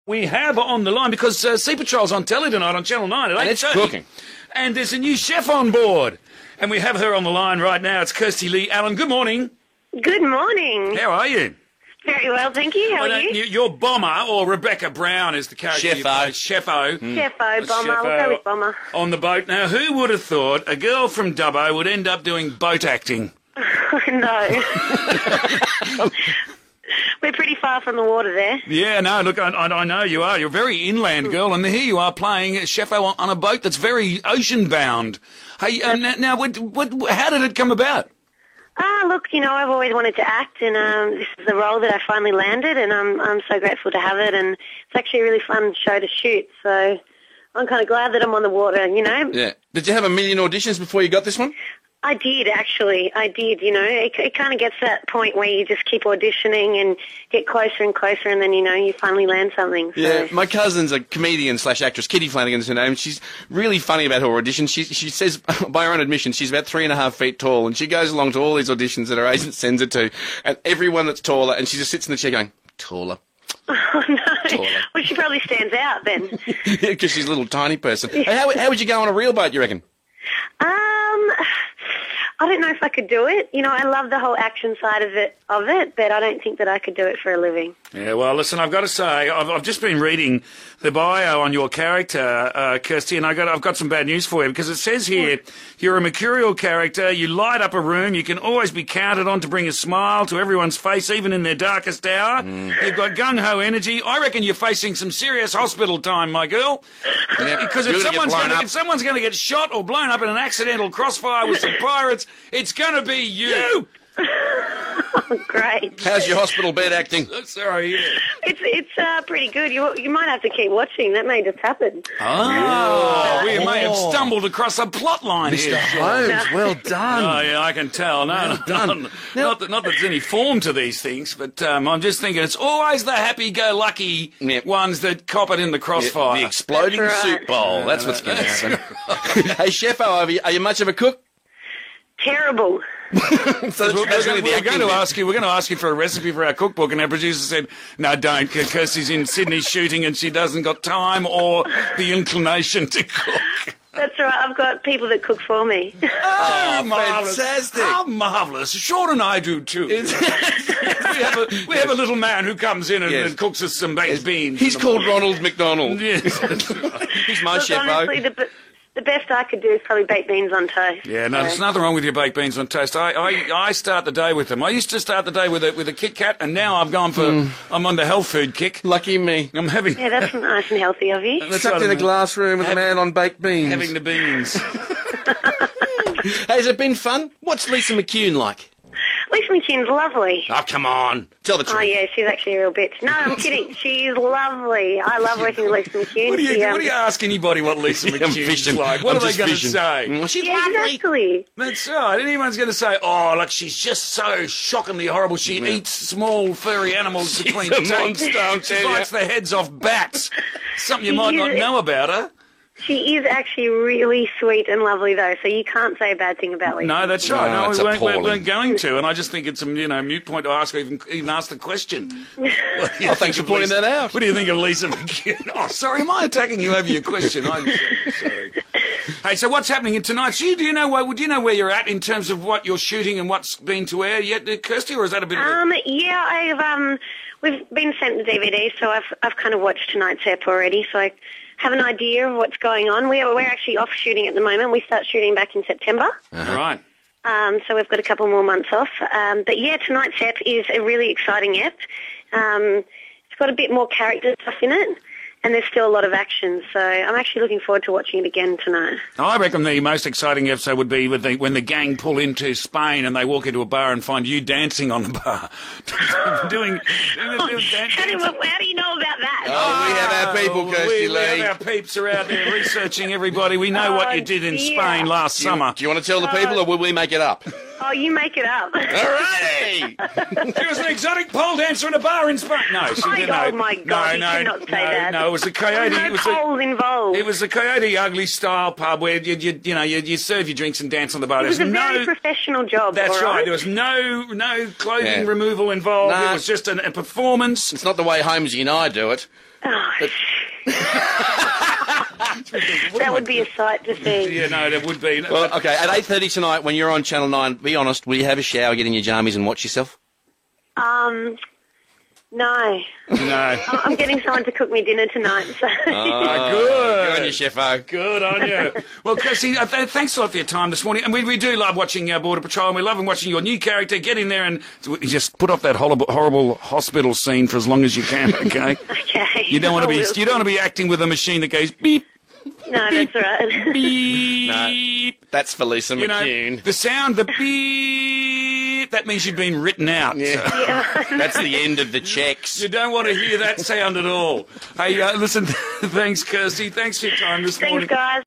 We have on the line, because Sea Patrol's on telly tonight on Channel 9 at 8:30. And it's cooking. And there's a new chef on board. And we have her on the line right now. It's Kirsty Lee Allen. Good morning. Good morning. How are you? Very well, thank you. How are you? You're Bomber, or Rebecca Brown is the character. Chef-o. Chef-o. Chef-o, Bomber. We'll go with Bomber. On the boat. Now, who would have thought a girl from Dubbo would end up doing boat acting? No. We're pretty far from the water there. Yeah, no, look, I know you are. You're a very inland girl, and here you are playing chef-o on a boat that's very ocean-bound. Hey, now, how did it come about? Look, I've always wanted to act, and this is the role that I finally landed, and I'm so grateful to have it, and it's actually a really fun show to shoot, so I'm kind of glad that I'm on the water, Yeah. Did you have a million auditions before you got this one? I did, actually. It kind of gets to that point where you just keep auditioning and get closer and closer, and then, you finally land something. So. Yeah, my cousin's a comedian / actress, Kitty Flanagan's her name. She's really funny about her auditions. She says, by her own admission, she's about 3.5 feet tall, and she goes along to all these auditions that her agent sends her to, and everyone that's taller, and she just sits in the chair going, taller. Oh, no. Taller. Well, she probably stands out then. Yeah, because she's a little tiny person. Hey, how would you go on a real boat, you reckon? I don't know if I could do it. I love the whole action side of it, but I don't think that I could do it for a living. Yeah, well, listen, I've got to say, I've just been reading the bio on your character, Kirsty, and I've got some bad news for you, because it says here, you're a mercurial character, you light up a room, you can always be counted on to bring a smile to everyone's face, even in their darkest hour. You've got gung-ho energy. I reckon you're facing some serious hospital time, my girl. Yeah, because if someone's going to get shot or blown up in an accidental crossfire with some pirates, it's going to be you. Oh, great. How's your hospital bed acting? Sorry, yeah. It's pretty good. You might have to keep watching. That may just happen. We may have stumbled across a plot line Mr. here. Holmes, well done. Oh, yeah, I can tell. No, done. Not that there's any form to these things, but I'm just thinking it's always the happy-go-lucky ones that cop it in the crossfire. The exploding soup bowl. That's what's going to happen. Hey, Chef-o, are you much of a cook? Terrible. So We're going to ask you for a recipe for our cookbook, and our producer said, no, don't, because she's in Sydney shooting and she doesn't got time or the inclination to cook. That's right. I've got people that cook for me. Oh, marvellous. fantastic. How marvellous. Sean and I do, too. we have a little man who comes in and cooks us some baked beans. He's called Ronald McDonald. Yes. He's my Look, chef-o. honestly, the best I could do is probably baked beans on toast. Yeah, no, there's nothing wrong with your baked beans on toast. I start the day with them. I used to start the day with a Kit Kat, and now I've gone for I'm on the health food kick. Lucky me. I'm having Yeah, that's nice and healthy of you. Stuck in a glass room with a man on baked beans. having the beans. Hey, has it been fun? What's Lisa McCune like? Lisa McCune's lovely. Oh, come on. Tell the truth. Oh, yeah, she's actually a real bitch. No, I'm kidding. She's lovely. I love working with Lisa McCune. What do you ask anybody what Lisa McCune's like? What are they going to say? She's Yeah, lovely. exactly. That's right. Anyone's going to say, oh, look, she's just so shockingly horrible. She eats small, furry animals between a teeth. monster, I'll tell She you. bites the heads off bats. Something you might not know about her. She is actually really sweet and lovely, though, so you can't say a bad thing about Lisa. No, that's right. No, No, that's we appalling. weren't going to, and I just think it's a moot point to ask, even ask the question. Oh, thanks for pointing that out. What do you think of Lisa McCune? Oh, sorry, am I attacking you over your question? I'm sorry. Hey, so what's happening in tonight? Do you know where you're at in terms of what you're shooting and what's been to air yet, Kirsty, or is that a bit of a... Yeah, we've been sent the DVD, so I've kind of watched tonight's ep already, so I have an idea of what's going on. We're actually off shooting at the moment. We start shooting back in September. Right. So we've got a couple more months off. But yeah, tonight's ep is a really exciting ep. It's got a bit more character stuff in it, and there's still a lot of action. So I'm actually looking forward to watching it again tonight. I reckon the most exciting episode would be when the gang pull into Spain and they walk into a bar and find you dancing on the bar. doing How do you know about that? Oh, we have our people, Kirsty we Lee. have our peeps are out there researching everybody. We know what you did in dear. Spain last summer. Do you want to tell the people, or will we make it up? Oh, you make it up. Hooray! She was an exotic pole dancer in a bar in Spain. No, she didn't. Oh, my God, you cannot say that. No, it was a Coyote. No poles involved. It was the Coyote Ugly style pub where you serve your drinks and dance on the bar. It was a very professional job. That's all right. There was no clothing Yeah. removal involved. Nah. It was just a performance. It's not the way Holmesy and I do it. Oh, that would be a sight to see. Yeah, no, there would be. Well, okay, at 8:30 tonight, when you're on Channel 9, be honest, will you have a shower, get in your jammies and watch yourself? No. No. I'm getting someone to cook me dinner tonight. So. Good. Good on you, Chefo. Good on you. Well, Kirsty, thanks a lot for your time this morning. And we do love watching Border Patrol, and we love watching your new character. Get in there and just put off that horrible hospital scene for as long as you can, okay? Okay. You don't want to be acting with a machine that goes beep, No, that's right. beep. That's for Lisa You know, McCune. the sound, the beep, that means you've been written out. Yeah. So That's the end of the checks. you don't want to hear that sound at all. Hey, listen, thanks, Kirsty. Thanks for your time this morning. Thanks, guys.